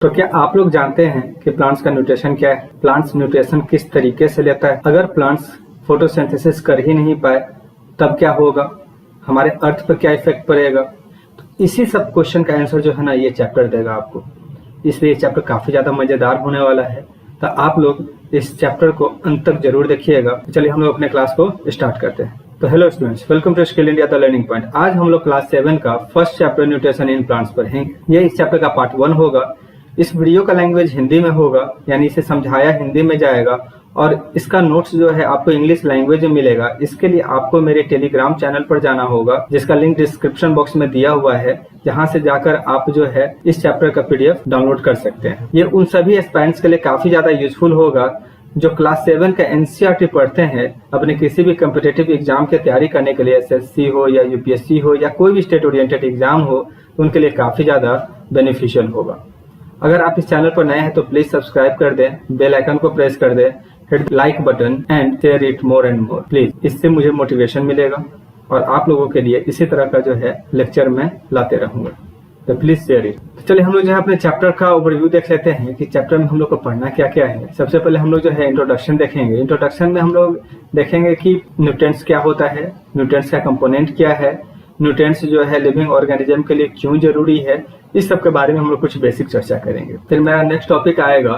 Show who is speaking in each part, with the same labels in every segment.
Speaker 1: तो क्या आप लोग जानते हैं कि प्लांट्स का न्यूट्रिशन क्या है? प्लांट्स न्यूट्रिशन किस तरीके से लेता है? अगर प्लांट्स फोटोसिंथेसिस कर ही नहीं पाए तब क्या होगा? हमारे अर्थ पर क्या इफेक्ट पड़ेगा? तो इसी सब क्वेश्चन का आंसर जो है ना, ये चैप्टर देगा आपको। इसलिए ये चैप्टर काफी ज्यादा मजेदार होने वाला है, तो आप लोग इस चैप्टर को अंत तक जरूर देखिएगा। चलिए हम लोग अपने क्लास को स्टार्ट करते हैं। तो hello students, welcome to Skill India the Learning Point. आज हम लोग क्लास 7 का first chapter nutrition in plants पढ़ेंगे। ये इस चैप्टर का पार्ट 1 होगा। इस वीडियो का लैंग्वेज हिंदी में होगा, यानी इसे समझाया हिंदी में जाएगा और इसका नोट्स जो है आपको इंग्लिश लैंग्वेज में मिलेगा। इसके लिए आपको मेरे टेलीग्राम चैनल पर जाना होगा, जिसका लिंक डिस्क्रिप्शन बॉक्स में दिया हुआ है, जहां से जाकर आप जो है इस चैप्टर का पीडीएफ डाउनलोड कर सकते हैं। ये उन सभी एस्पायरेंट्स के लिए काफी ज्यादा यूजफुल होगा जो क्लास 7 का एनसीईआरटी पढ़ते हैं अपने किसी भी कम्पिटिटिव एग्जाम की तैयारी करने के लिए। एसएससी हो या यूपीएससी हो या कोई भी स्टेट ओरिएंटेड एग्जाम हो, तो उनके लिए काफी ज्यादा बेनिफिशियल होगा। अगर आप इस चैनल पर नए हैं तो प्लीज सब्सक्राइब कर दें, बेल आइकन को प्रेस कर दें, hit like button and share it more and more please. इससे मुझे मोटिवेशन मिलेगा और आप लोगों के लिए इसी तरह का जो है लेक्चर मैं लाते रहूंगा, तो प्लीज शेयर इट। तो चलिए हम लोग जो है अपने चैप्टर का ओवरव्यू देख लेते हैं कि चैप्टर में हम लोग को पढ़ना क्या क्या है। सबसे पहले हम लोग जो है इंट्रोडक्शन देखेंगे। इंट्रोडक्शन में हम लोग देखेंगे कि न्यूट्रिएंट्स क्या होता है, न्यूट्रिएंट्स का कंपोनेंट क्या है, न्यूट्रिएंट्स जो है लिविंग ऑर्गेनिज्म के लिए क्यों जरूरी है, इस सब के बारे में हम लोग कुछ बेसिक चर्चा करेंगे। फिर मेरा नेक्स्ट टॉपिक आएगा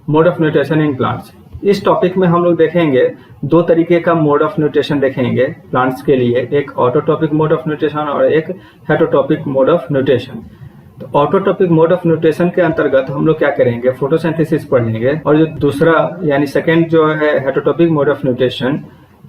Speaker 1: mode of nutrition in plants. इस टॉपिक में हम लोग देखेंगे दो तरीके का मोड ऑफ न्यूट्रिशन देखेंगे प्लांट्स के लिए, एक ऑटोट्रॉपिक मोड ऑफ न्यूट्रिशन और एक हेटरोट्रॉपिक मोड ऑफ न्यूट्रिशन। तो ऑटोट्रॉपिक मोड ऑफ न्यूट्रिशन के अंतर्गत हम लोग क्या करेंगे, फोटोसिंथेसिस पढ़ेंगे, और जो दूसरा यानी सेकेंड जो है हेटरोट्रॉपिक मोड ऑफ न्यूट्रिशन,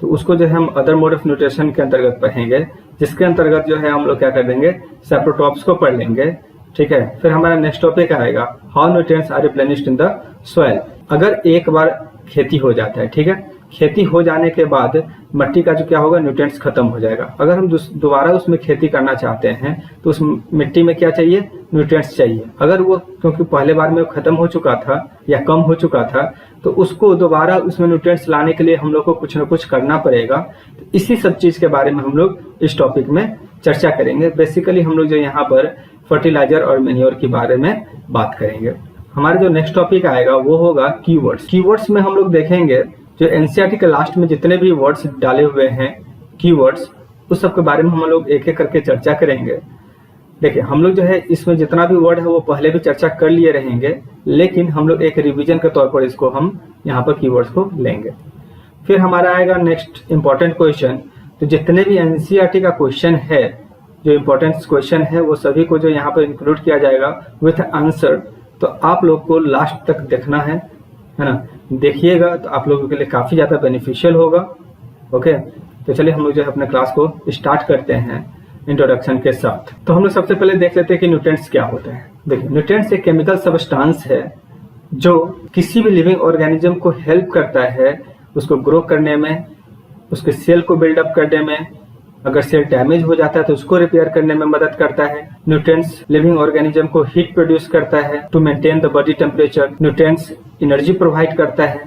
Speaker 1: तो उसको जो है हम अदर मोड ऑफ न्यूट्रिशन के अंतर्गत पढ़ेंगे, जिसके अंतर्गत जो है हम लोग क्या कर देंगे, सेप्रोट्रॉप्स को पढ़ लेंगे। ठीक है। फिर हमारा नेक्स्ट टॉपिक आएगा how nutrients are replenished in the soil. अगर एक बार खेती हो जाता है, ठीक है, खेती हो जाने के बाद मिट्टी का जो क्या होगा, न्यूट्रिएंट्स खत्म हो जाएगा। अगर हम दोबारा उसमें खेती करना चाहते हैं तो उस मिट्टी में क्या चाहिए, न्यूट्रिएंट्स चाहिए। अगर वो क्योंकि पहले बार में खत्म हो चुका था या कम हो चुका था, तो उसको दोबारा उसमें न्यूट्रिएंट्स लाने के लिए हम लोग को कुछ न कुछ करना पड़ेगा। तो इसी सब चीज के बारे में हम लोग इस टॉपिक में चर्चा करेंगे। बेसिकली हम लोग जो यहाँ पर फर्टिलाइजर और मैन्योर के बारे में बात करेंगे। हमारा जो नेक्स्ट टॉपिक आएगा वो होगा कीवर्ड्स। कीवर्ड्स में हम लोग देखेंगे जो एनसीईआरटी के लास्ट में जितने भी वर्ड्स डाले हुए हैं कीवर्ड्स, उस सब के बारे में हम लोग एक एक करके चर्चा करेंगे। देखिए हम लोग जो है इसमें जितना भी वर्ड है वो पहले भी चर्चा कर लिए रहेंगे, लेकिन हम लोग एक रिवीजन के तौर पर इसको हम यहाँ पर कीवर्ड्स को लेंगे। फिर हमारा आएगा नेक्स्ट इंपॉर्टेंट क्वेश्चन। तो जितने भी एनसीईआरटी का क्वेश्चन है, जो इम्पोर्टेंट क्वेश्चन है, वो सभी को जो यहाँ पर इंक्लूड किया जाएगा विथ आंसर। तो आप लोग को लास्ट तक देखना है ना, देखिएगा तो आप लोगों के लिए काफी ज्यादा बेनिफिशियल होगा। ओके, तो चलिए हम लोग जो है अपने क्लास को स्टार्ट करते हैं इंट्रोडक्शन के साथ। तो हम लोग सबसे पहले देख लेते हैं कि न्यूट्रिएंट्स क्या होते हैं। देखिए न्यूट्रिएंट्स एक केमिकल सब्सटेंस है जो किसी भी लिविंग ऑर्गेनिज्म को हेल्प करता है उसको ग्रो करने में, उसके सेल को बिल्डअप करने में। अगर सेल डैमेज हो जाता है तो उसको रिपेयर करने में मदद करता है। न्यूट्रिएंट्स लिविंग ऑर्गेनिज्म को हीट प्रोड्यूस करता है to maintain the body temperature. Nutrients energy provide करता है,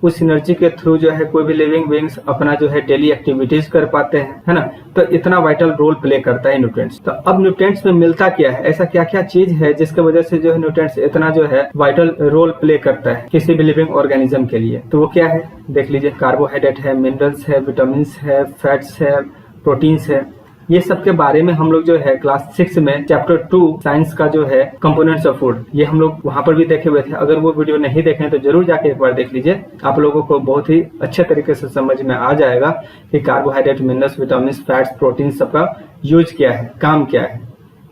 Speaker 1: उस एनर्जी के थ्रू जो है कोई भी लिविंग बीइंग्स अपना जो है डेली एक्टिविटीज कर पाते हैं, है ना। तो इतना वाइटल रोल प्ले करता है न्यूट्रिएंट्स। तो अब न्यूट्रिएंट्स में मिलता क्या है, ऐसा क्या क्या चीज है जिसकी वजह से जो है न्यूट्रिएंट्स इतना जो है वाइटल रोल प्ले करता है किसी भी लिविंग ऑर्गेनिज्म के लिए। तो वो क्या है देख लीजिए, कार्बोहाइड्रेट है, मिनरल्स है, विटामिन है, फैट्स है, प्रोटीन्स है। ये सब के बारे में हम लोग जो है क्लास 6 में चैप्टर 2 साइंस का जो है कंपोनेंट्स ऑफ फूड, ये हम लोग वहां पर भी देखे हुए थे। अगर वो वीडियो नहीं देखे तो जरूर जाके एक बार देख लीजिए, आप लोगों को बहुत ही अच्छे तरीके से समझ में आ जाएगा कि carbohydrate, minerals, vitamin, fats, protein सबका यूज क्या है, काम क्या है।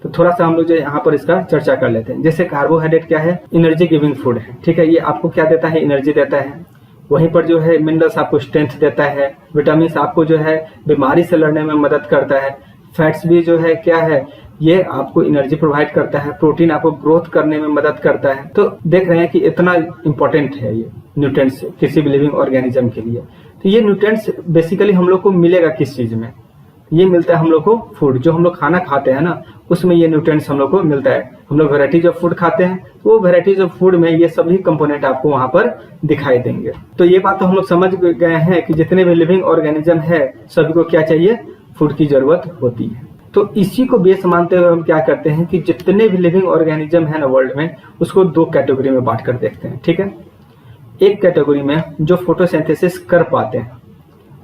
Speaker 1: तो थोड़ा सा हम लोग जो यहाँ पर इसका चर्चा कर लेते हैं। जैसे कार्बोहाइड्रेट क्या है, एनर्जी गिविंग फूड है, ठीक है। ये आपको क्या देता है, एनर्जी देता है। वहीं पर जो है मिनरल्स आपको स्ट्रेंथ देता है, विटामिन आपको जो है बीमारी से लड़ने में मदद करता है, फैट्स भी जो है क्या है, ये आपको एनर्जी प्रोवाइड करता है, प्रोटीन आपको ग्रोथ करने में मदद करता है। तो देख रहे हैं कि इतना इंपॉर्टेंट है ये न्यूट्रिएंट्स किसी भी लिविंग ऑर्गेनिज्म के लिए। तो ये न्यूट्रिएंट्स बेसिकली हम लोग को मिलेगा किस चीज में, ये मिलता है हम लोग को फूड, जो हम लोग खाना खाते हैं ना उसमें ये न्यूट्रिएंट्स हम लोग को मिलता है। हम लोग वेराइटीज ऑफ फूड खाते हैं, तो वो वेराइटीज ऑफ फूड में ये सभी कंपोनेंट आपको वहां पर दिखाई देंगे। तो ये बात तो हम लोग समझ गए हैं कि जितने भी लिविंग ऑर्गेनिज्म है सभी को क्या चाहिए, फूड की जरूरत होती है। तो इसी को बेस मानते हुए हम क्या करते हैं कि जितने भी लिविंग ऑर्गेनिज्म है ना वर्ल्ड में, उसको दो कैटेगरी में बांट कर देखते हैं। ठीक है, एक कैटेगरी में जो फोटोसिंथेसिस कर पाते हैं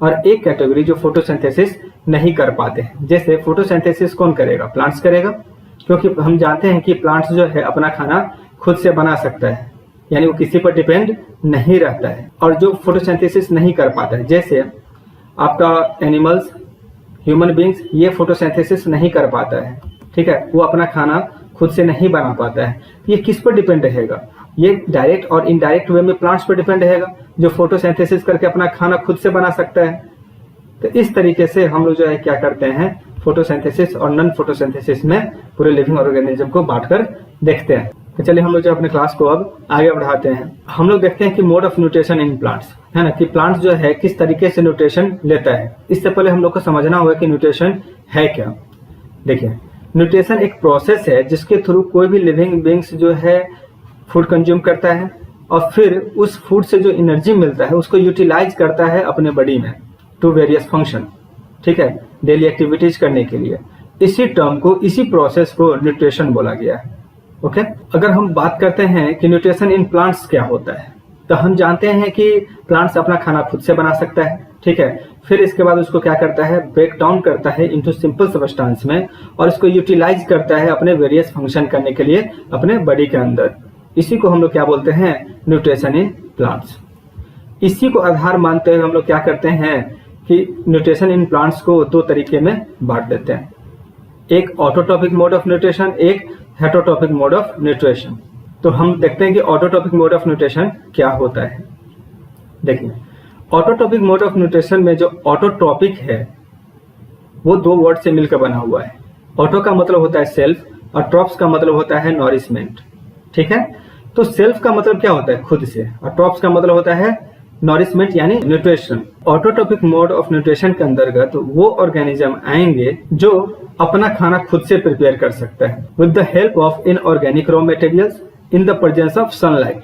Speaker 1: और एक कैटेगरी जो फोटोसिंथेसिस नहीं कर पाते हैं। जैसे फोटोसिंथेसिस कौन करेगा? प्लांट्स करेगा, क्योंकि हम जानते हैं कि प्लांट्स जो है अपना खाना खुद से बना सकता है, यानी वो किसी पर डिपेंड नहीं रहता है। और जो फोटोसिंथेसिस नहीं कर पाता है, जैसे आपका एनिमल्स, ह्यूमन बींग्स, ये फोटोसिंथेसिस नहीं कर पाता है। ठीक है, वो अपना खाना खुद से नहीं बना पाता है। ये किस पर डिपेंड रहेगा? ये डायरेक्ट और इनडायरेक्ट वे में प्लांट्स पर डिपेंड रहेगा, जो फोटोसिंथेसिस करके अपना खाना खुद से बना सकता है। तो इस तरीके से हम लोग जो है क्या करते हैं, फोटोसिंथेसिस और नॉन फोटोसिंथेसिस में पूरे लिविंग ऑर्गेनिज्म को बांटकर देखते हैं। तो चलिए हम लोग जो अपने क्लास को अब आगे बढ़ाते हैं। हम लोग देखते हैं कि mode of nutrition in plants, है ना, कि प्लांट्स जो है किस तरीके से न्यूट्रिशन लेता है। इससे पहले हम लोग को समझना होगा कि न्यूट्रिशन है क्या। देखिए, न्यूट्रिशन एक प्रोसेस है जिसके थ्रू कोई भी लिविंग बींग्स जो है फूड कंज्यूम करता है और फिर उस फूड से जो एनर्जी मिलता है उसको यूटिलाइज करता है अपने बॉडी में टू वेरियस फंक्शन। ठीक है, डेली एक्टिविटीज करने के लिए। इसी टर्म को, इसी प्रोसेस को न्यूट्रिशन बोला गया है। ओके, अगर हम बात करते हैं कि न्यूट्रिशन इन प्लांट्स क्या होता है, तो हम जानते हैं कि प्लांट्स अपना खाना खुद से बना सकता है। ठीक है, फिर इसके बाद उसको क्या करता है, ब्रेक डाउन करता है इनटू सिंपल सब्सटेंस में और इसको यूटिलाइज करता है अपने वेरियस फंक्शन करने के लिए अपने बॉडी के अंदर। इसी को हम लोग क्या बोलते हैं, न्यूट्रिशन इन प्लांट्स। इसी को आधार मानते हुए हम लोग क्या करते हैं कि न्यूट्रिशन इन प्लांट्स को दो तरीके में बांट देते हैं, एक ऑटोट्रॉपिक मोड ऑफ न्यूट्रिशन, एक हेटरोट्रॉपिक मोड ऑफ न्यूट्रिशन। तो हम देखते हैं कि ऑटोट्रॉपिक मोड ऑफ न्यूट्रिशन क्या होता है। देखिए, ऑटोट्रॉपिक मोड ऑफ न्यूट्रिशन में जो ऑटोट्रॉपिक है वो दो वर्ड से मिलकर बना हुआ है। ऑटो का मतलब होता है सेल्फ और ट्रॉप्स का मतलब होता है नॉरिशमेंट। ठीक है, तो सेल्फ का मतलब क्या होता है, खुद से, और ट्रॉप्स का मतलब होता है नॉरिशमेंट यानी nutrition. Autotrophic mode of nutrition के अंतर्गत वो ऑर्गेनिज्म आएंगे जो अपना खाना खुद से प्रिपेयर कर सकता है with the help of inorganic raw materials in the presence of sunlight.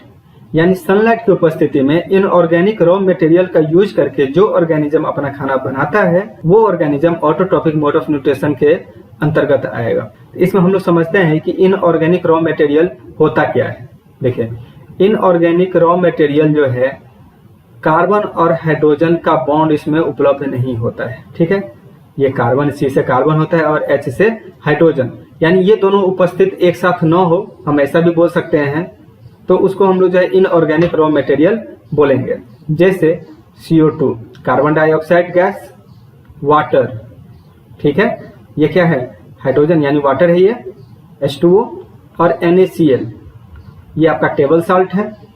Speaker 1: यानी सनलाइट की उपस्थिति में इनऑर्गेनिक रॉ मटेरियल का यूज करके जो ऑर्गेनिज्म अपना खाना बनाता है वो organism autotrophic mode of nutrition के अंतर्गत आएगा। इसमें हम लोग समझते हैं कि इनऑर्गेनिक रॉ मटेरियल होता क्या है। देखिए, इनऑर्गेनिक रॉ मटेरियल जो है कार्बन और हाइड्रोजन का बॉन्ड इसमें उपलब्ध नहीं होता है। ठीक है, ये कार्बन, सी से कार्बन होता है और H से हाइड्रोजन, यानी ये दोनों उपस्थित एक साथ न हो, हम ऐसा भी बोल सकते हैं, तो उसको हम लोग जो है इनऑर्गेनिक रॉ मटेरियल बोलेंगे। जैसे CO2 carbon dioxide gas, water, ठीक है, ये क्या है, हाइड्रोजन यानी वाटर है ये, H2O, और NaCl ये आपका टेबल साल्ट है।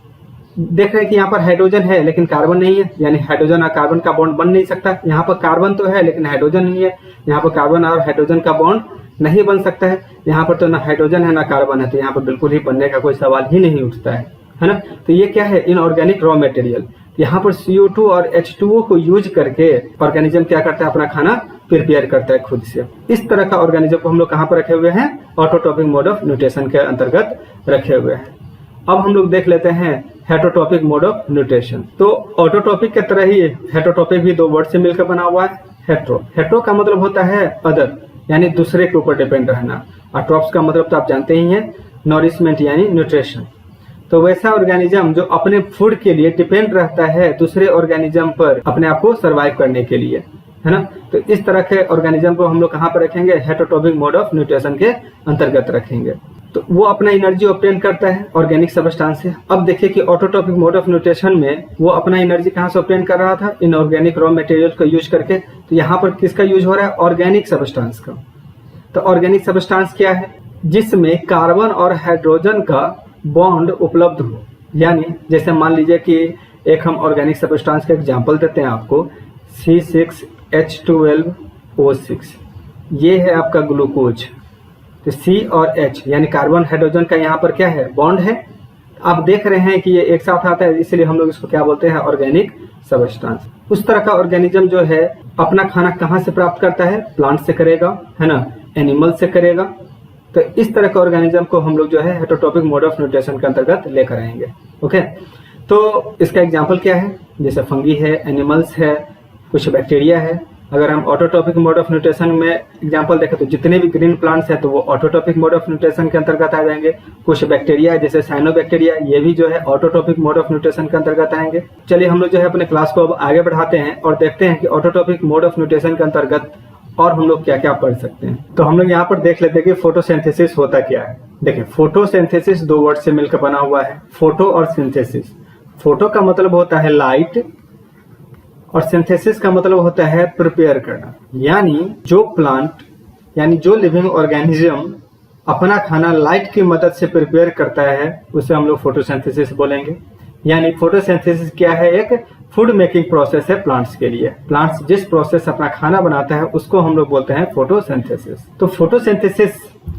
Speaker 1: देख रहे हैं कि यहाँ पर हाइड्रोजन है लेकिन कार्बन नहीं है, यानी हाइड्रोजन और कार्बन का बॉन्ड बन नहीं सकता। यहाँ पर कार्बन तो है लेकिन हाइड्रोजन नहीं है, यहाँ पर कार्बन और हाइड्रोजन का बॉन्ड नहीं बन सकता है। यहाँ पर तो ना हाइड्रोजन है ना कार्बन है, तो यहाँ पर बिल्कुल ही बनने का कोई सवाल ही नहीं उठता है ना। तो ये क्या है, इनऑर्गेनिक रॉ मटेरियल। यहाँ पर CO2 और H2O को यूज करके ऑर्गेनिज्म क्या करता है, अपना खाना प्रिपेयर करता है खुद से। इस तरह का ऑर्गेनिज्म को हम लोग कहाँ पर रखे हुए हैं, ऑटोट्रॉपिक मोड ऑफ न्यूट्रिशन के अंतर्गत रखे हुए हैं। अब हम लोग देख लेते हैं हेटरोट्रॉपिक मोड ऑफ न्यूट्रिशन। तो ऑटोट्रॉपिक के तरह ही हेटरोट्रॉपिक भी दो वर्ड से मिलकर बना हुआ है। हेट्रो का मतलब होता है अदर, यानी दूसरे के ऊपर डिपेंड रहना, और ट्रॉप्स का मतलब तो आप जानते ही हैं, नॉरिशमेंट यानी न्यूट्रिशन। तो वैसा ऑर्गेनिज्म जो अपने फूड के लिए डिपेंड रहता है दूसरे ऑर्गेनिज्म पर अपने आप को सर्वाइव करने के लिए, है ना। तो इस तरह के ऑर्गेनिज्म को हम लोग कहाँ पर रखेंगे, हेटरोट्रॉपिक मोड ऑफ न्यूट्रिशन के अंतर्गत रखेंगे। तो वो अपना एनर्जी ऑब्टेन करता है ऑर्गेनिक सब्सटेंस से। अब देखिए कि ऑटोट्रॉपिक मोड ऑफ न्यूट्रिशन में वो अपना एनर्जी कहाँ से ऑब्टेन कर रहा था, इनऑर्गेनिक रॉ मटेरियल को यूज करके। तो यहाँ पर किसका यूज हो रहा है, ऑर्गेनिक सब्सटेंस का। तो ऑर्गेनिक सब्सटेंस क्या है, जिसमें कार्बन और हाइड्रोजन का बॉन्ड उपलब्ध हो। यानी जैसे मान लीजिए कि एक हम ऑर्गेनिक सब्सटेंस का एग्जांपल देते हैं आपको, C6H12O6, ये है आपका ग्लूकोज। तो C और H यानी कार्बन हाइड्रोजन का यहाँ पर क्या है, बॉन्ड है। आप देख रहे हैं कि ये एक साथ आता है, इसलिए हम लोग इसको क्या बोलते हैं, ऑर्गेनिक सब्सटेंस। उस तरह का ऑर्गेनिज्म जो है अपना खाना कहाँ से प्राप्त करता है, प्लांट से करेगा, है ना, एनिमल से करेगा। तो इस तरह के ऑर्गेनिज्म को हम लोग जो है हेटरोट्रॉपिक मोड ऑफ न्यूट्रिशन के अंतर्गत लेकर आएंगे। ओके, तो इसका एग्जांपल क्या है, जैसे फंगी है, एनिमल्स है, कुछ बैक्टीरिया है, अगर हम ऑटोट्रॉपिक मोड ऑफ न्यूट्रिशन में एग्जांपल देखें तो जितने भी ग्रीन प्लांट्स हैं तो वो ऑटोट्रॉपिक मोड ऑफ न्यूट्रिशन के अंतर्गत आ जाएंगे। कुछ बैक्टीरिया जैसे साइनोबैक्टीरिया ये भी जो है ऑटोट्रॉपिक मोड ऑफ न्यूट्रिशन के अंतर्गत आएंगे। चलिए हम लोग जो है अपने क्लास को अब आगे बढ़ाते हैं और देखते हैं कि ऑटोट्रॉपिक मोड ऑफ न्यूट्रिशन के अंतर्गत और हम लोग क्या क्या पढ़ सकते हैं। तो हम लोग यहाँ पर देख लेते हैं कि फोटोसिंथेसिस होता क्या है। देखिए फोटोसिंथेसिस दो वर्ड से मिलकर बना हुआ है, फोटो और सिंथेसिस। फोटो का मतलब होता है लाइट और सिंथेसिस का मतलब होता है प्रिपेयर करना। यानी जो प्लांट यानी जो लिविंग ऑर्गेनिज्म अपना खाना लाइट की मदद से प्रिपेयर करता है उसे हम लोग फोटोसिंथेसिस बोलेंगे। यानी फोटोसिंथेसिस क्या है, एक फूड मेकिंग प्रोसेस है प्लांट्स के लिए। प्लांट्स जिस प्रोसेस अपना खाना बनाता है उसको हम लोग बोलते हैं फोटोसिंथेसिस। तो फोटोसिंथेसिस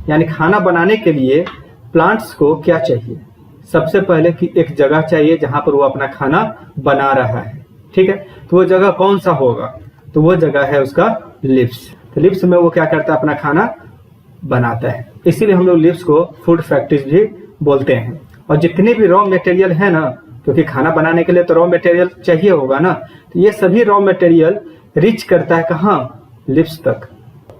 Speaker 1: यानी खाना बनाने के लिए प्लांट्स को क्या चाहिए, सबसे पहले कि एक जगह चाहिए जहां पर वो अपना खाना बना रहा है। ठीक है, तो वो जगह कौन सा होगा, तो वो जगह है उसका लिव्स। तो लिव्स में वो क्या करता है, अपना खाना बनाता है। इसीलिए हम लोग लिव्स को फूड फैक्ट्रीज भी बोलते हैं। और जितने भी रॉ मटेरियल है ना, क्योंकि खाना बनाने के लिए तो रॉ मटेरियल चाहिए होगा ना, तो ये सभी रॉ मटेरियल रिच करता है कहाँ, लिव्स तक।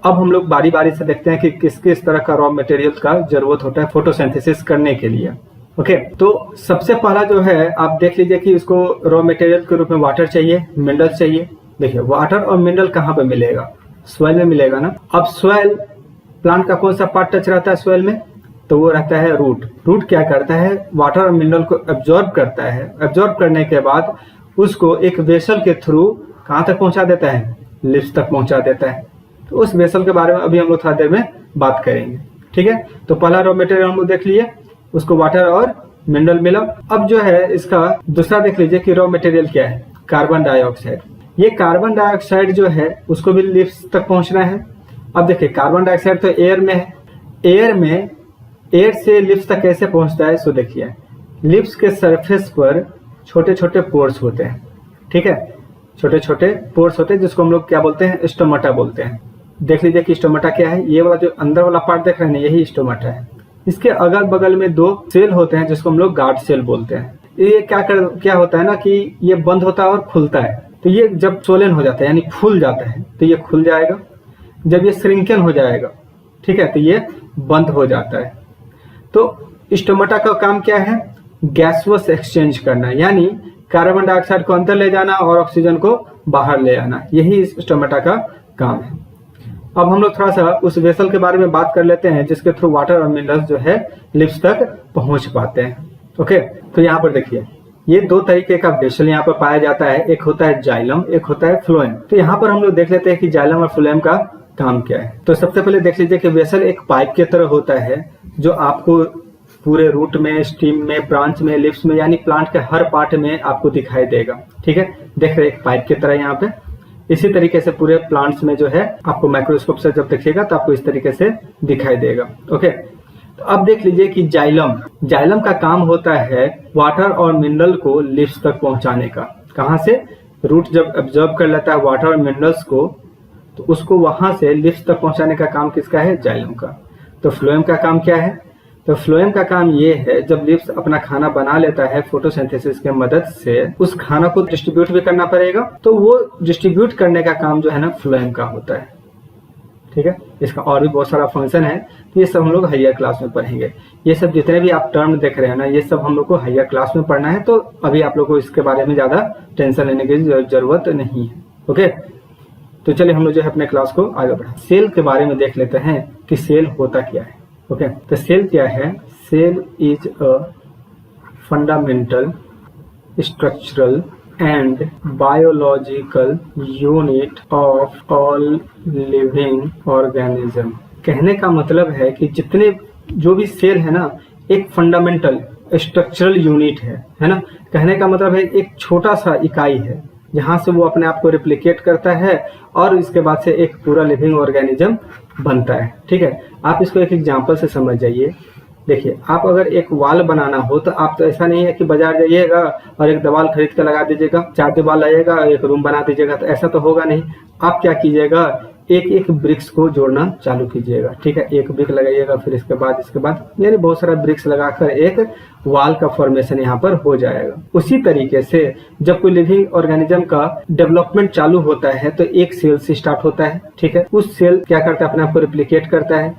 Speaker 1: अब हम लोग बारी बारी से देखते हैं कि किस किस तरह का रॉ मटेरियल का जरूरत होता है फोटोसिंथेसिस करने के लिए। ओके, तो सबसे पहला जो है आप देख लीजिए कि इसको रॉ मटेरियल के रूप में वाटर चाहिए, मिनरल चाहिए। देखिए वाटर और मिनरल कहाँ पे मिलेगा, सॉइल में मिलेगा ना। अब सॉइल, प्लांट का कौन सा पार्ट टच रहता है सॉइल में, तो वो रहता है रूट। रूट क्या करता है, वाटर और मिनरल को एब्जॉर्ब करता है। एब्जॉर्ब करने के बाद उसको एक वेसल के थ्रू कहाँ तक पहुंचा देता है, लिव्स तक पहुंचा देता है। तो उस वेसल के बारे में अभी हम लोग थोड़ा देर में बात करेंगे। ठीक है, तो पहला रॉ मटेरियल हम लोग देख लिए, उसको वाटर और मिनरल मिला। अब जो है इसका दूसरा देख लीजिए कि रॉ मटेरियल क्या है, कार्बन डाइऑक्साइड। ये कार्बन डाइऑक्साइड जो है उसको भी लिव्स तक पहुंचना है। अब देखिए कार्बन डाइऑक्साइड तो एयर में है, एयर से लिव्स तक कैसे पहुंचता है, सो देखिए लिव्स के सरफेस पर छोटे छोटे पोर्स होते हैं। ठीक है, छोटे छोटे पोर्स होते हैं जिसको हम लोग क्या बोलते हैं, स्टोमाटा बोलते हैं। देख लीजिए कि स्टोमाटा क्या है, ये वाला जो अंदर वाला पार्ट देख रहे हैं यही स्टोमाटा है। इसके अगल बगल में दो सेल होते हैं जिसको हम लोग गार्ड सेल बोलते हैं। ये क्या होता है ना कि ये बंद होता है और खुलता है। तो ये जब सोलन हो जाता है यानी फूल जाता है तो ये खुल जाएगा, जब ये श्रिंकन हो जाएगा, ठीक है, तो ये बंद हो जाता है। तो स्टोमाटा का काम क्या है, गैसवस एक्सचेंज करना, यानी कार्बन डाइऑक्साइड को अंदर ले जाना और ऑक्सीजन को बाहर ले आना, यही स्टोमाटा का काम है। अब हम लोग थोड़ा सा उस वेसल के बारे में बात कर लेते हैं जिसके थ्रू वाटर और मिनरल्स जो है लिव्स तक पहुंच पाते हैं। ओके, तो यहाँ पर देखिए ये दो तरीके का वेसल यहाँ पर पाया जाता है, एक होता है जाइलम, एक होता है फ्लोएम। तो यहाँ पर हम लोग देख लेते हैं कि जाइलम और फ्लोएम का काम क्या है। तो सबसे पहले देख लीजिए कि वेसल एक पाइप की तरह होता है जो आपको पूरे रूट में, स्टीम में, ब्रांच में, लिव्स में, यानी प्लांट के हर पार्ट में आपको दिखाई देगा। ठीक है, देख रहे एक पाइप की तरह यहाँ पे। इसी तरीके से पूरे प्लांट्स में जो है आपको माइक्रोस्कोप से जब देखिएगा तो आपको इस तरीके से दिखाई देगा। ओके, तो अब देख लीजिए कि जाइलम का काम होता है वाटर और मिनरल को लिव्स तक पहुंचाने का। कहाँ से, रूट जब एब्जॉर्ब कर लेता है वाटर और मिनरल्स को तो उसको वहां से लिव्स तक पहुंचाने का काम किसका है, जाइलम का। तो फ्लोएम का काम क्या है, तो फ्लोएम का काम ये है जब लिव्स अपना खाना बना लेता है फोटोसिंथेसिस के मदद से, उस खाना को डिस्ट्रीब्यूट भी करना पड़ेगा, तो वो डिस्ट्रीब्यूट करने का काम जो है ना फ्लोएम का होता है। ठीक है, इसका और भी बहुत सारा फंक्शन है, तो ये सब हम लोग हायर क्लास में पढ़ेंगे। ये सब जितने भी आप टर्म देख रहे हैं ना, ये सब हम लोग को हायर क्लास में पढ़ना है, तो अभी आप लोग को इसके बारे में ज्यादा टेंशन लेने की जरूरत नहीं है। ओके, तो चलिए हम लोग जो है अपने क्लास को आगे बढ़ा, सेल के बारे में देख लेते हैं कि सेल होता क्या है। ओके, तो सेल क्या है, cell is a fundamental structural and biological unit of all living organism. कहने का मतलब है कि जितने जो भी सेल है ना, एक फंडामेंटल स्ट्रक्चरल यूनिट है ना। कहने का मतलब है एक छोटा सा इकाई है जहां से वो अपने आप को रिप्लिकेट करता है और इसके बाद से एक पूरा लिविंग ऑर्गेनिज्म बनता है। ठीक है, आप इसको एक एग्जांपल से समझ जाइए। देखिए, आप अगर एक वॉल बनाना हो तो आप तो ऐसा नहीं है कि बाजार जाइएगा और एक दीवार खरीद कर लगा दीजिएगा, 4 दीवार लाइएगा और एक रूम बना दीजिएगा, तो ऐसा तो होगा नहीं। आप क्या कीजिएगा, एक एक ब्रिक्स को जोड़ना चालू कीजिएगा। ठीक है, एक ब्रिक लगाइएगा, फिर इसके बाद यानी बहुत सारा ब्रिक्स लगाकर एक वॉल का फॉर्मेशन यहाँ पर हो जाएगा। उसी तरीके से जब कोई लिविंग ऑर्गेनिज्म का डेवलपमेंट चालू होता है तो एक सेल से स्टार्ट होता है। ठीक है, उस सेल क्या करता है, अपने आप को रिप्लिकेट करता है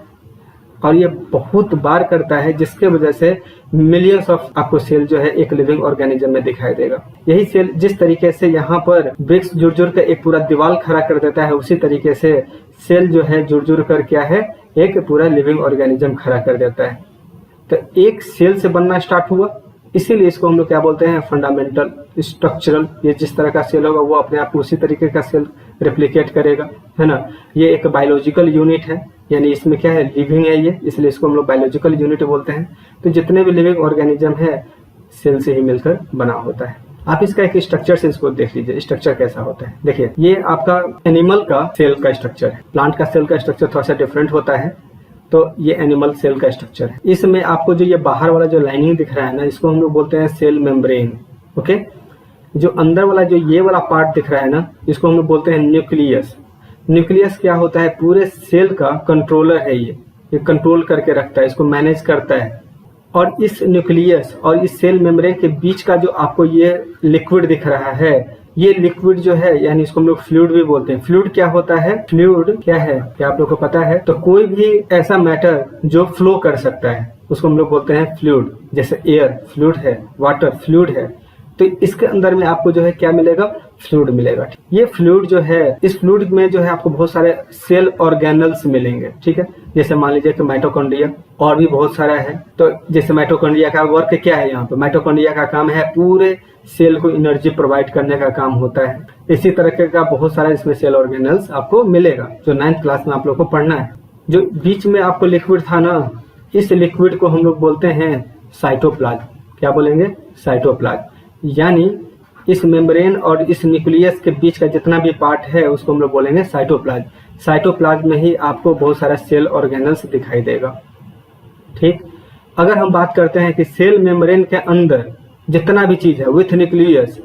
Speaker 1: और ये बहुत बार करता है, जिसके वजह से मिलियंस ऑफ आपको सेल जो है एक लिविंग ऑर्गेनिज्म में दिखाई देगा। यही सेल जिस तरीके से यहाँ पर ब्रिक्स जुड़ जुड़ कर एक पूरा दीवार खड़ा कर देता है, उसी तरीके से सेल जो है जुड़ जुड़ कर क्या है, एक पूरा लिविंग ऑर्गेनिज्म खड़ा कर देता है। तो एक सेल से बनना स्टार्ट हुआ, इसीलिए इसको हम लोग क्या बोलते हैं, फंडामेंटल स्ट्रक्चरल। ये जिस तरह का सेल होगा वो अपने आप उसी तरीके का सेल रेप्लिकेट करेगा, है ना। ये एक बायोलॉजिकल यूनिट है, यानी इसमें क्या है, लिविंग है ये, इसलिए इसको हम लोग बायोलॉजिकल यूनिट बोलते हैं। तो जितने भी लिविंग ऑर्गेनिज्म है सेल से ही मिलकर बना होता है। आप इसका एक स्ट्रक्चर से इसको देख लीजिए, स्ट्रक्चर कैसा होता है। देखिए, ये आपका एनिमल का सेल का स्ट्रक्चर है। प्लांट का सेल का स्ट्रक्चर थोड़ा सा डिफरेंट होता है, तो ये एनिमल सेल का स्ट्रक्चर है। इसमें आपको जो ये बाहर वाला जो लाइनिंग दिख रहा है ना, इसको हम लोग बोलते हैं सेल मेम्ब्रेन। ओके, जो अंदर वाला जो ये वाला पार्ट दिख रहा है ना, इसको हम लोग बोलते हैं न्यूक्लियस। न्यूक्लियस क्या होता है, पूरे सेल का कंट्रोलर है। ये कंट्रोल करके रखता है, इसको मैनेज करता है। और इस न्यूक्लियस और इस सेल मेम्ब्रेन के बीच का जो आपको ये लिक्विड दिख रहा है, ये लिक्विड जो है, यानी इसको हम लोग फ्लूइड भी बोलते हैं। फ्लूइड क्या होता है, फ्लूइड क्या है, क्या आप लोग को पता है? तो कोई भी ऐसा मैटर जो फ्लो कर सकता है उसको हम लोग बोलते हैं फ्लूइड। जैसे एयर फ्लूइड है, वाटर फ्लूइड है, तो इसके अंदर में आपको जो है क्या मिलेगा, फ्लूइड मिलेगा। ये फ्लूइड जो है, इस फ्लूइड में जो है आपको बहुत सारे सेल ऑर्गेनल्स मिलेंगे। ठीक है, जैसे मान लीजिए कि माइटोकॉन्ड्रिया, और भी बहुत सारा है। तो जैसे माइटोकॉन्ड्रिया का वर्क क्या है, यहाँ पे माइटोकॉन्ड्रिया का काम है पूरे सेल को एनर्जी प्रोवाइड करने का काम होता है। इसी तरह का बहुत सारा इसमें सेल ऑर्गेनल्स आपको मिलेगा, जो 9th क्लास में आप लोग को पढ़ना है। जो बीच में आपको लिक्विड था ना, इस लिक्विड को हम लोग बोलते हैं साइटोप्लाज्म। क्या बोलेंगे, साइटोप्लाज्म। यानी इस मेम्ब्रेन और इस न्यूक्लियस के बीच का जितना भी पार्ट है उसको हम लोग बोलेंगे साइटोप्लाज्म। साइटोप्लाज्म में ही आपको बहुत सारा सेल ऑर्गेनल्स दिखाई देगा। ठीक, अगर हम बात करते हैं कि सेल मेम्ब्रेन के अंदर जितना भी चीज है विथ न्यूक्लियस,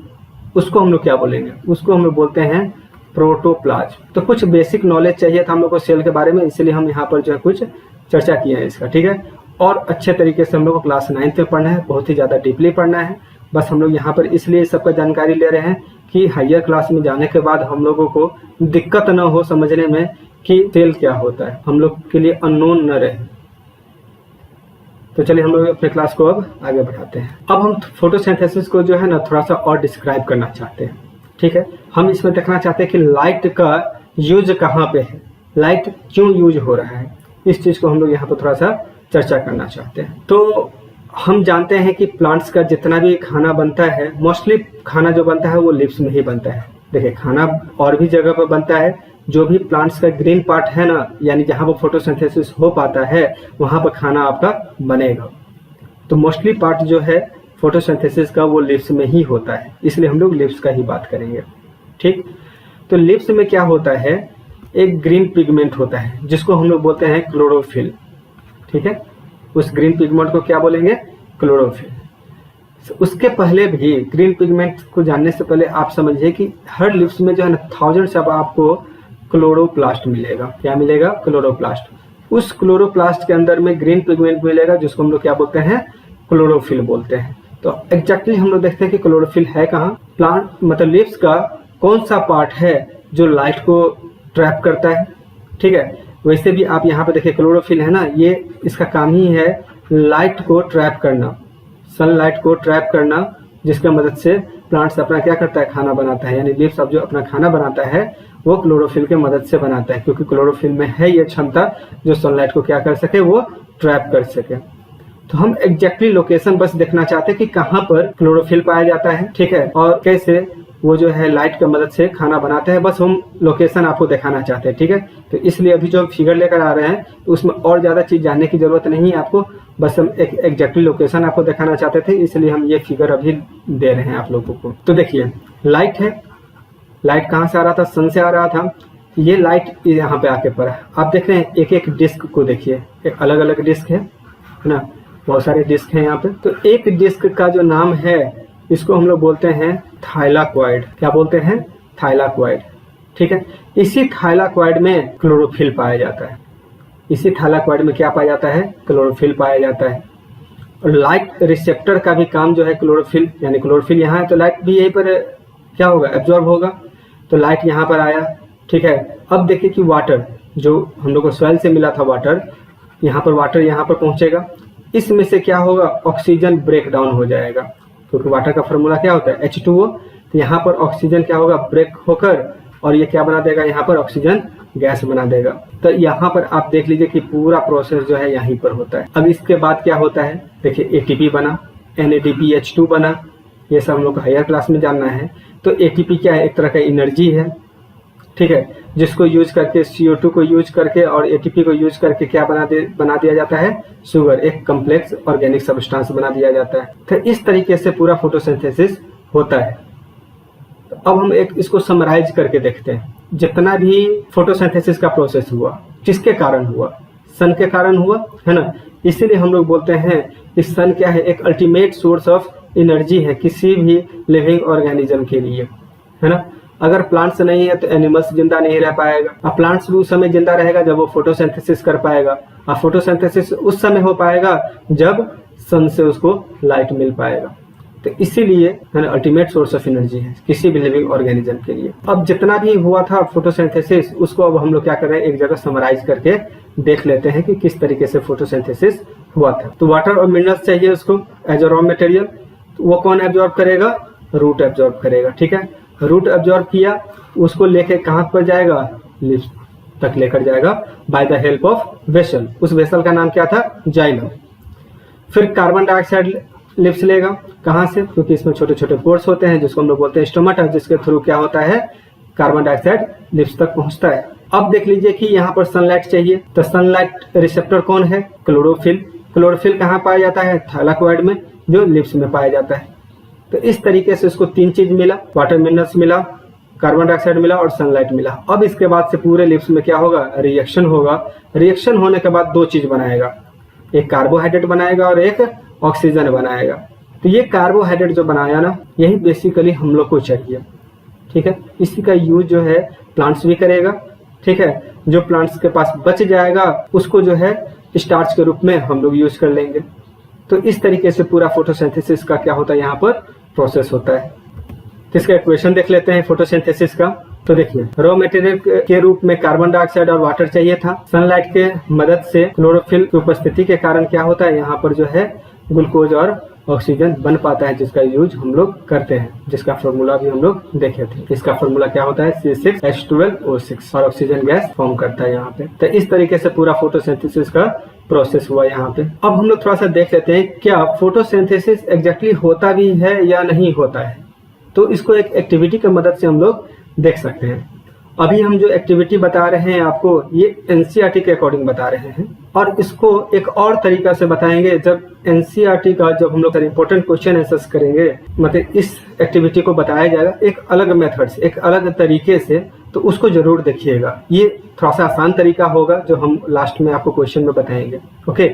Speaker 1: उसको हम लोग क्या बोलेंगे, उसको हम लोग बोलते हैं प्रोटोप्लाज्म। तो कुछ बेसिक नॉलेज चाहिए था हम लोग को सेल के बारे में, इसलिए हम यहाँ पर जो है कुछ चर्चा किए हैं इसका। ठीक है, और अच्छे तरीके से हम लोग को क्लास 9th में पढ़ना है, बहुत ही ज्यादा डीपली पढ़ना है। बस हम लोग यहाँ पर इसलिए सबका जानकारी ले रहे हैं कि हायर क्लास में जाने के बाद हम लोगों को दिक्कत न हो समझने में कि सेल क्या होता है, हम लोग के लिए अननोन न रहे। तो चलिए हम लोग अपने क्लास को अब आगे बढ़ाते हैं। अब हम फोटोसिंथेसिस को जो है ना थोड़ा सा और डिस्क्राइब करना चाहते हैं। ठीक है, हम इसमें देखना चाहते हैं कि लाइट का यूज कहाँ पे है, लाइट क्यों यूज हो रहा है, इस चीज को हम लोग यहाँ पर थोड़ा सा चर्चा करना चाहते हैं। तो हम जानते हैं कि प्लांट्स का जितना भी खाना बनता है, मोस्टली खाना जो बनता है वो लीव्स में ही बनता है। देखिए, खाना और भी जगह पर बनता है, जो भी प्लांट्स का ग्रीन पार्ट है ना, यानी जहां पर फोटोसिंथेसिस हो पाता है वहां पर खाना आपका बनेगा। तो मोस्टली पार्ट जो है फोटोसिंथेसिस का वो लीव्स में ही होता है, इसलिए हम लोग लीव्स का ही बात करेंगे। ठीक, तो लीव्स में क्या होता है, एक ग्रीन पिगमेंट होता है जिसको हम लोग बोलते हैं क्लोरोफिल। ठीक है, उस ग्रीन पिगमेंट को क्या बोलेंगे, क्लोरोफिल। उसके पहले भी ग्रीन पिगमेंट को जानने से पहले आप समझिए कि हर लीव्स में जो है ना थाउजेंड्स ऑफ आपको क्लोरोप्लास्ट मिलेगा। क्या मिलेगा, क्लोरोप्लास्ट। उस क्लोरोप्लास्ट के अंदर में ग्रीन पिगमेंट मिलेगा जिसको हम लोग क्या बोलते हैं, क्लोरोफिल बोलते हैं। तो एग्जैक्टली हम लोग देखते हैं कि क्लोरोफिल है कहाँ, प्लांट मतलब लीव्स का कौन सा पार्ट है जो लाइट को ट्रैप करता है। ठीक है, वैसे भी आप यहाँ पे देखिए क्लोरोफिल है ना, ये इसका काम ही है लाइट को ट्रैप करना, सनलाइट को ट्रैप करना, जिसके मदद से प्लांट्स अपना क्या करता है, खाना बनाता है। यानी लीव्स अब जो अपना खाना बनाता है वो क्लोरोफिल के मदद से बनाता है, क्योंकि क्लोरोफिल में है ये क्षमता जो सनलाइट को क्या कर सके, वो ट्रैप कर सके। तो हम एग्जैक्टली लोकेशन बस देखना चाहते हैं कि कहाँ पर क्लोरोफिल पाया जाता है। ठीक है, और कैसे वो जो है लाइट की मदद से खाना बनाते हैं, बस हम लोकेशन आपको दिखाना चाहते हैं। ठीक है, तो इसलिए अभी जो हम फिगर लेकर आ रहे हैं तो उसमें और ज्यादा चीज जानने की जरूरत नहीं है आपको, बस हम एक एग्जैक्टली लोकेशन आपको दिखाना चाहते थे, इसलिए हम ये फिगर अभी दे रहे हैं आप लोगों को। तो देखिए, लाइट है, लाइट कहाँ से आ रहा था, सन से आ रहा था। ये लाइट यहाँ पे आके पड़ा, आप देख रहे हैं एक एक डिस्क को देखिए, एक अलग अलग डिस्क है ना, बहुत सारे डिस्क है यहाँ पे। तो एक डिस्क का जो नाम है इसको हम लोग बोलते हैं थाइलाक्वाइड। क्या बोलते हैं, थाइलाक्वाइड। ठीक है। इसी थाइलाकॉइड में क्लोरोफिल पाया जाता है। इसी थाइलाकॉइड में क्या पाया जाता है? क्लोरोफिल पाया जाता है। और लाइट रिसेप्टर का भी काम जो है क्लोरोफिल, यानी क्लोरोफिल यहाँ है तो लाइट भी यहीं पर क्या होगा? एब्जॉर्ब होगा। तो लाइट यहाँ पर आया, ठीक है। अब देखिए कि वाटर जो हम लोग को सॉइल से मिला था, वाटर यहाँ पर पहुंचेगा। इसमें से क्या होगा? ऑक्सीजन ब्रेक डाउन हो जाएगा, क्योंकि वाटर का फॉर्मूला क्या होता है? H2O। तो यहाँ पर ऑक्सीजन क्या होगा? ब्रेक होकर, और ये क्या बना देगा? यहाँ पर ऑक्सीजन गैस बना देगा। तो यहाँ पर आप देख लीजिए कि पूरा प्रोसेस जो है यहीं पर होता है। अब इसके बाद क्या होता है? देखिए ATP बना, NADPH2 बना, ये सब हम लोग को हायर क्लास में जानना है। तो ATP क्या है? एक तरह का एनर्जी है, ठीक है, जिसको यूज करके CO2 को यूज करके और ATP को यूज करके क्या बना दिया जाता है? शुगर, एक कम्प्लेक्स ऑर्गेनिक सब्सटेंस बना दिया जाता है। तो इस तरीके से पूरा फोटोसिंथेसिस होता है। तो अब हम एक इसको समराइज करके देखते हैं। जितना भी फोटोसिंथेसिस का प्रोसेस हुआ, किसके कारण हुआ? सन के कारण हुआ, है ना। इसीलिए हम लोग बोलते हैं कि सन क्या है? एक अल्टीमेट सोर्स ऑफ एनर्जी है किसी भी लिविंग ऑर्गेनिज्म के लिए, है ना। अगर प्लांट्स नहीं है तो एनिमल्स जिंदा नहीं रह पाएगा। अब प्लांट्स भी उस समय जिंदा रहेगा जब वो फोटोसिंथेसिस कर पाएगा, और फोटोसिंथेसिस उस समय हो पाएगा जब सन से उसको लाइट मिल पाएगा। तो इसीलिए है ना, अल्टीमेट सोर्स ऑफ एनर्जी है किसी भी लिविंग ऑर्गेनिज्म के लिए। अब जितना भी हुआ था फोटोसिंथेसिस, उसको अब हम लोग क्या कर रहे हैं? एक जगह समराइज करके देख लेते हैं कि किस तरीके से फोटोसिंथेसिस हुआ था। तो वाटर और मिनरल्स चाहिए उसको एज अ रॉ मटेरियल। वो कौन एब्जॉर्ब करेगा? रूट एब्जॉर्ब करेगा, ठीक है। रूट एब्जॉर्ब किया, उसको लेके कहाँ पर जाएगा? लिप्स तक लेकर जाएगा by the help of vessel. उस वेसल का नाम क्या था? जाइलम। फिर कार्बन डाइऑक्साइड लिप्स लेगा, कहाँ से? क्योंकि इसमें छोटे छोटे पोर्स होते हैं जिसको हम लोग बोलते हैं स्टोमाटा, जिसके थ्रू क्या होता है? कार्बन डाइऑक्साइड लिप्स तक पहुंचता है। अब देख लीजिए कि यहाँ पर सनलाइट चाहिए, तो सनलाइट रिसेप्टर कौन है? क्लोरोफिल। क्लोरोफिल कहाँ पाया जाता है? थाइलाकॉइड में, जो लिप्स में पाया जाता है। तो इस तरीके से इसको 3 चीज मिला, वाटर मिनरल्स मिला, कार्बन डाइऑक्साइड मिला और सनलाइट मिला। अब इसके बाद से पूरे लिप्स में क्या होगा? रिएक्शन होगा। रिएक्शन होने के बाद 2 चीज बनाएगा, एक कार्बोहाइड्रेट बनाएगा और एक ऑक्सीजन बनाएगा। तो ये कार्बोहाइड्रेट जो बनाया ना, यही बेसिकली हम लोग को चाहिए, ठीक है। इसी का यूज जो है प्लांट्स भी करेगा, ठीक है। जो प्लांट्स के पास बच जाएगा उसको जो है स्टार्च के रूप में हम लोग यूज कर लेंगे। तो इस तरीके से पूरा फोटोसिंथेसिस का क्या होता है? यहाँ पर प्रोसेस होता है। तो इसका इक्वेशन देख लेते हैं फोटोसिंथेसिस का। तो देखिए, रॉ मटेरियल के रूप में कार्बन डाइऑक्साइड और वाटर चाहिए था। सनलाइट के मदद से क्लोरोफिल की उपस्थिति के कारण क्या होता है? यहाँ पर जो है ग्लूकोज और ऑक्सीजन बन पाता है, जिसका यूज हम लोग करते हैं, जिसका फॉर्मूला भी हम लोग देखे थे। इसका फॉर्मूला क्या होता है? C6H12O6, और ऑक्सीजन गैस फॉर्म करता है यहाँ पे। तो इस तरीके से पूरा फोटोसिंथेसिस का प्रोसेस हुआ यहाँ पे। अब हम लोग थोड़ा सा देख लेते हैं क्या फोटोसिंथेसिस एग्जैक्टली होता भी है या नहीं होता है। तो इसको एक एक्टिविटी की मदद से हम लोग देख सकते हैं। अभी हम जो एक्टिविटी बता रहे हैं आपको, ये एनसीईआरटी के अकॉर्डिंग बता रहे हैं, और इसको एक और तरीका से बताएंगे जब एनसीईआरटी का जब हम लोग इंपॉर्टेंट क्वेश्चन आंसर्स करेंगे, मतलब इस एक्टिविटी को बताया जाएगा एक अलग मेथड से, एक अलग तरीके से। तो उसको जरूर देखिएगा। ये थोड़ा सा आसान तरीका होगा जो हम लास्ट में आपको क्वेश्चन में बताएंगे, ओके।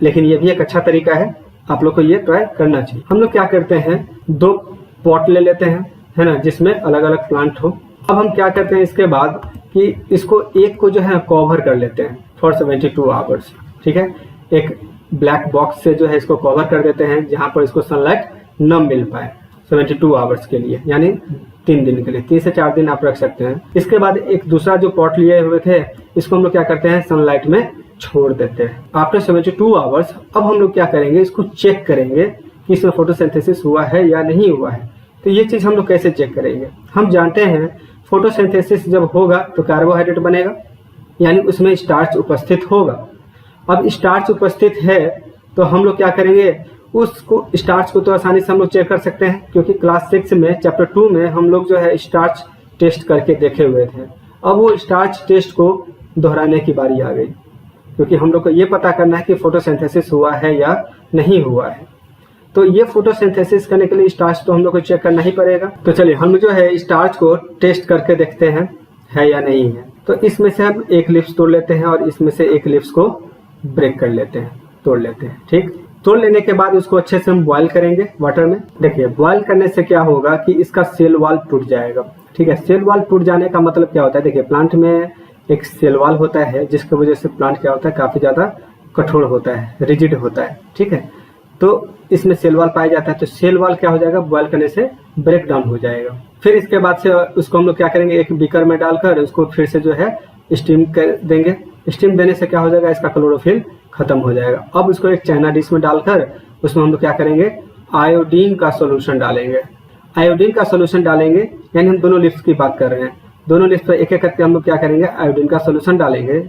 Speaker 1: लेकिन ये भी एक अच्छा तरीका है, आप लोग को ये ट्राई करना चाहिए। हम लोग क्या करते हैं, 2 पॉट ले लेते हैं, है ना, जिसमें अलग अलग प्लांट हो। अब हम क्या करते हैं इसके बाद कि इसको एक को जो है कवर कर लेते हैं फॉर 72 आवर्स, ठीक है। एक ब्लैक बॉक्स से जो है इसको कवर कर देते हैं जहां पर इसको सनलाइट न मिल पाए 72 आवर्स के लिए, यानी 3 दिन के लिए, 3 से 4 दिन आप रख सकते हैं। इसके बाद एक दूसरा जो पॉट लिए हुए थे, इसको हम लोग क्या करते हैं, सनलाइट में छोड़ देते हैं आफ्टर 72 आवर्स। अब हम लोग क्या करेंगे, इसको चेक करेंगे कि इसमें फोटोसिंथेसिस हुआ है या नहीं हुआ है। तो ये चीज हम लोग कैसे चेक करेंगे? हम जानते हैं फोटोसिंथेसिस जब होगा तो कार्बोहाइड्रेट बनेगा, यानी उसमें स्टार्च उपस्थित होगा। अब स्टार्च उपस्थित है तो हम लोग क्या करेंगे, उसको स्टार्च को तो आसानी से हम लोग चेक कर सकते हैं, क्योंकि क्लास 6 में चैप्टर 2 में हम लोग जो है स्टार्च टेस्ट करके देखे हुए थे। अब वो स्टार्च टेस्ट को दोहराने की बारी आ गई, क्योंकि हम लोग को ये पता करना है कि फोटोसिंथेसिस हुआ है या नहीं हुआ है। तो ये फोटोसिंथेसिस करने के लिए स्टार्च तो हम लोग को चेक करना ही पड़ेगा। तो चलिए हम जो है स्टार्च को टेस्ट करके देखते हैं है या नहीं है। तो इसमें से हम एक लिप्स तोड़ लेते हैं और इसमें से एक लिप्स को ब्रेक कर लेते हैं, तोड़ लेते हैं, ठीक। तोड़ लेने के बाद उसको अच्छे से हम बॉयल करेंगे वाटर में। देखिए बॉयल करने से क्या होगा कि इसका सेल वॉल टूट जाएगा,
Speaker 2: ठीक है। सेल वॉल टूट जाने का मतलब क्या होता है, देखिए प्लांट में एक सेल वॉल होता है जिसकी वजह से प्लांट क्या होता है, काफी ज्यादा कठोर होता है, रिजिड होता है, ठीक है। तो इसमें सेल वॉल पाया जाता है, तो सेल वॉल क्या हो जाएगा, बॉयल करने से ब्रेक डाउन हो जाएगा। फिर इसके बाद से उसको हम लोग क्या करेंगे, एक बीकर में डालकर उसको फिर से जो है स्टीम कर देंगे। स्टीम देने से क्या हो जाएगा, इसका क्लोरोफिल खत्म हो जाएगा। अब उसको एक चाइना डिश में डालकर उसमें हम लोग क्या करेंगे, आयोडीन का सोल्यूशन डालेंगे। आयोडीन का सोल्यूशन डालेंगे यानी हम दोनों लिप्स की बात कर रहे हैं, दोनों लिप्स पर एक एक करके हम लोग क्या करेंगे, आयोडीन का सोल्यूशन डालेंगे।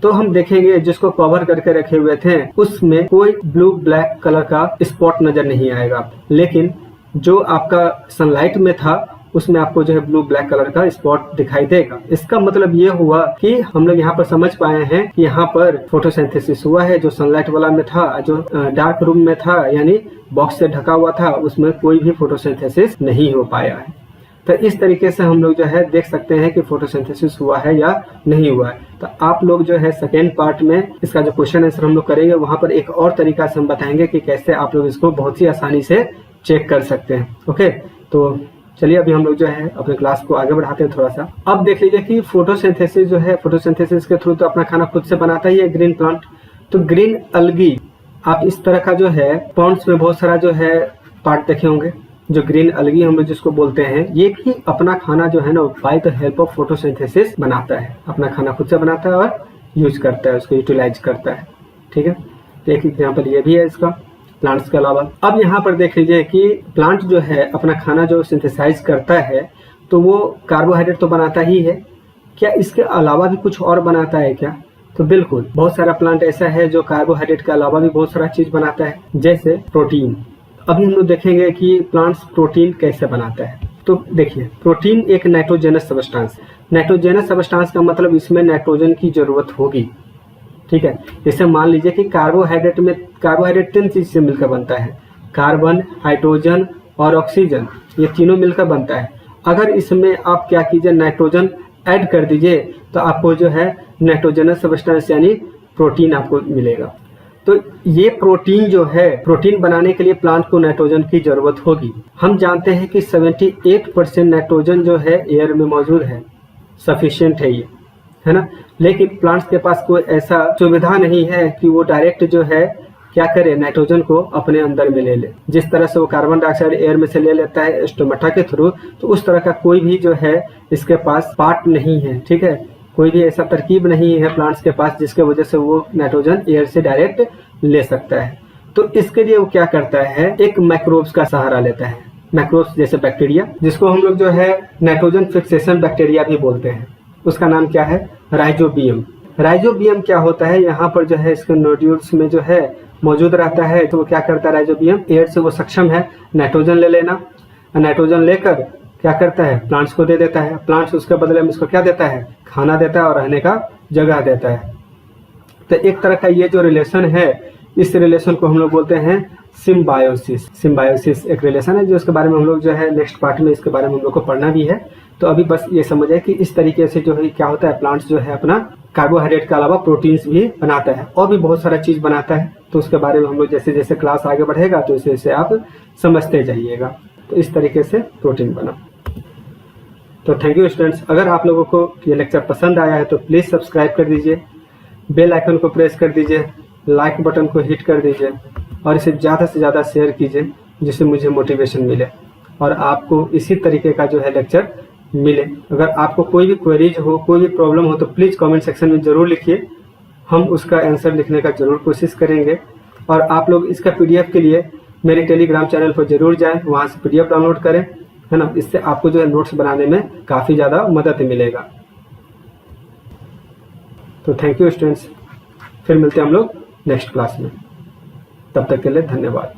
Speaker 2: तो हम देखेंगे जिसको कवर करके रखे हुए थे उसमें कोई ब्लू ब्लैक कलर का स्पॉट नजर नहीं आएगा, लेकिन जो आपका सनलाइट में था उसमें आपको जो है ब्लू ब्लैक कलर का स्पॉट दिखाई देगा। इसका मतलब ये हुआ कि हम लोग यहाँ पर समझ पाए हैं कि यहाँ पर फोटोसिंथेसिस हुआ है। जो सनलाइट वाला में था, जो डार्क रूम में था यानी बॉक्स से ढका हुआ था, उसमें कोई भी फोटोसिंथेसिस नहीं हो पाया है। तो इस तरीके से हम लोग जो है देख सकते हैं कि फोटोसिंथेसिस हुआ है या नहीं हुआ है। तो आप लोग जो है सेकेंड पार्ट में इसका जो क्वेश्चन आंसर हम लोग करेंगे, वहां पर एक और तरीका से हम बताएंगे कि कैसे आप लोग इसको बहुत ही आसानी से चेक कर सकते हैं। ओके, तो चलिए अभी हम लोग जो है अपने क्लास को आगे बढ़ाते हैं थोड़ा सा। अब देख लीजिए कि फोटोसिंथेसिस जो है, फोटोसिंथेसिस के थ्रू तो अपना खाना खुद से बनाता ही है ग्रीन प्लांट। तो ग्रीन अलगी, आप इस तरह का जो है पॉन्ड्स में बहुत सारा जो है पार्ट देखे होंगे, जो ग्रीन अलगी हम लोग जिसको बोलते हैं, ये भी अपना खाना जो है ना by the help of photosynthesis बनाता है। अपना खाना खुद से बनाता है और यूज करता है, उसको यूटिलाइज करता है, ठीक है। तो एक एग्जाम्पल ये भी है इसका प्लांट्स के अलावा। अब यहाँ पर देख लीजिए कि प्लांट जो है अपना खाना जो सिंथेसाइज करता है तो वो कार्बोहाइड्रेट तो बनाता ही है, क्या इसके अलावा भी कुछ और बनाता है क्या? तो बिल्कुल, बहुत सारा प्लांट ऐसा है जो कार्बोहाइड्रेट के अलावा भी बहुत सारा चीज बनाता है, जैसे प्रोटीन। अभी हम लोग देखेंगे कि प्लांट्स प्रोटीन कैसे बनाता है। तो देखिए, प्रोटीन एक नाइट्रोजेनस सब्सटेंस, नाइट्रोजेनस सब्सटेंस का मतलब इसमें नाइट्रोजन की जरूरत होगी, ठीक है। जैसे मान लीजिए कि कार्बोहाइड्रेट में, कार्बोहाइड्रेट 3 चीज से मिलकर बनता है, कार्बन, हाइड्रोजन और ऑक्सीजन, ये तीनों मिलकर बनता है। अगर इसमें आप क्या कीजिए, नाइट्रोजन ऐड कर दीजिए तो आपको जो है नाइट्रोजनस सब्सटेंस यानी प्रोटीन आपको मिलेगा। तो ये प्रोटीन जो है, प्रोटीन बनाने के लिए प्लांट को नाइट्रोजन की जरूरत होगी। हम जानते हैं कि 78% नाइट्रोजन जो है एयर में मौजूद है, सफिशिएंट है ये, है ना। लेकिन प्लांट्स के पास कोई ऐसा सुविधा नहीं है कि वो डायरेक्ट जो है क्या करे, नाइट्रोजन को अपने अंदर में ले ले। जिस तरह से वो कार्बन डाइऑक्साइड एयर में से ले लेता है स्टोमेटा के थ्रू, तो उस तरह का कोई भी जो है इसके पास पार्ट नहीं है, ठीक है। कोई भी ऐसा तरकीब नहीं है प्लांट्स के पास जिसके वजह से वो नाइट्रोजन एयर से डायरेक्ट ले सकता है। तो इसके लिए वो क्या करता है, एक माइक्रोब्स का सहारा लेता है। माइक्रोब्स जैसे बैक्टीरिया, जिसको हम लोग जो है नाइट्रोजन फिक्सेशन बैक्टीरिया भी बोलते हैं, उसका नाम क्या है, राइजोबियम। राइजोबियम क्या होता है, यहाँ पर जो है इसके नोड्यूल्स में जो है मौजूद रहता है। तो वो क्या करता है, राइजोबियम एयर से वो सक्षम है नाइट्रोजन ले लेना। नाइट्रोजन लेकर क्या करता है, प्लांट्स को दे देता है। प्लांट्स उसके बदले में इसको क्या देता है, खाना देता है और रहने का जगह देता है। तो एक तरह का ये जो रिलेशन है, इस रिलेशन को हम लोग बोलते हैं सिम्बायोसिस। सिम्बायोसिस एक रिलेशन है जो इसके बारे में हम लोग जो है नेक्स्ट पार्ट में इसके बारे में हम लोग को पढ़ना भी है। तो अभी बस ये समझ है कि इस तरीके से जो है क्या होता है, प्लांट्स जो है अपना कार्बोहाइड्रेट के अलावा प्रोटीन्स भी बनाता है और भी बहुत सारा चीज बनाता है। तो उसके बारे में हम लोग जैसे जैसे क्लास आगे बढ़ेगा तो इसे जैसे आप समझते जाइएगा। तो इस तरीके से प्रोटीन बना। तो थैंक यू स्टूडेंट्स, अगर आप लोगों को ये लेक्चर पसंद आया है तो प्लीज सब्सक्राइब कर दीजिए, बेल आइकन को प्रेस कर दीजिए, लाइक बटन को हिट कर दीजिए और इसे ज़्यादा से ज़्यादा शेयर कीजिए, जिससे मुझे मोटिवेशन मिले और आपको इसी तरीके का जो है लेक्चर मिले। अगर आपको कोई भी क्वेरीज हो, कोई भी प्रॉब्लम हो तो प्लीज़ कमेंट सेक्शन में ज़रूर लिखिए, हम उसका आंसर लिखने का ज़रूर कोशिश करेंगे। और आप लोग इसका PDF के लिए मेरे टेलीग्राम चैनल पर जरूर जाएं, वहाँ से PDF डाउनलोड करें, है ना। इससे आपको जो है नोट्स बनाने में काफ़ी ज़्यादा मदद मिलेगा। तो थैंक यू स्टूडेंट्स, फिर मिलते हैं हम लोग नेक्स्ट क्लास में। तब तक के लिए धन्यवाद।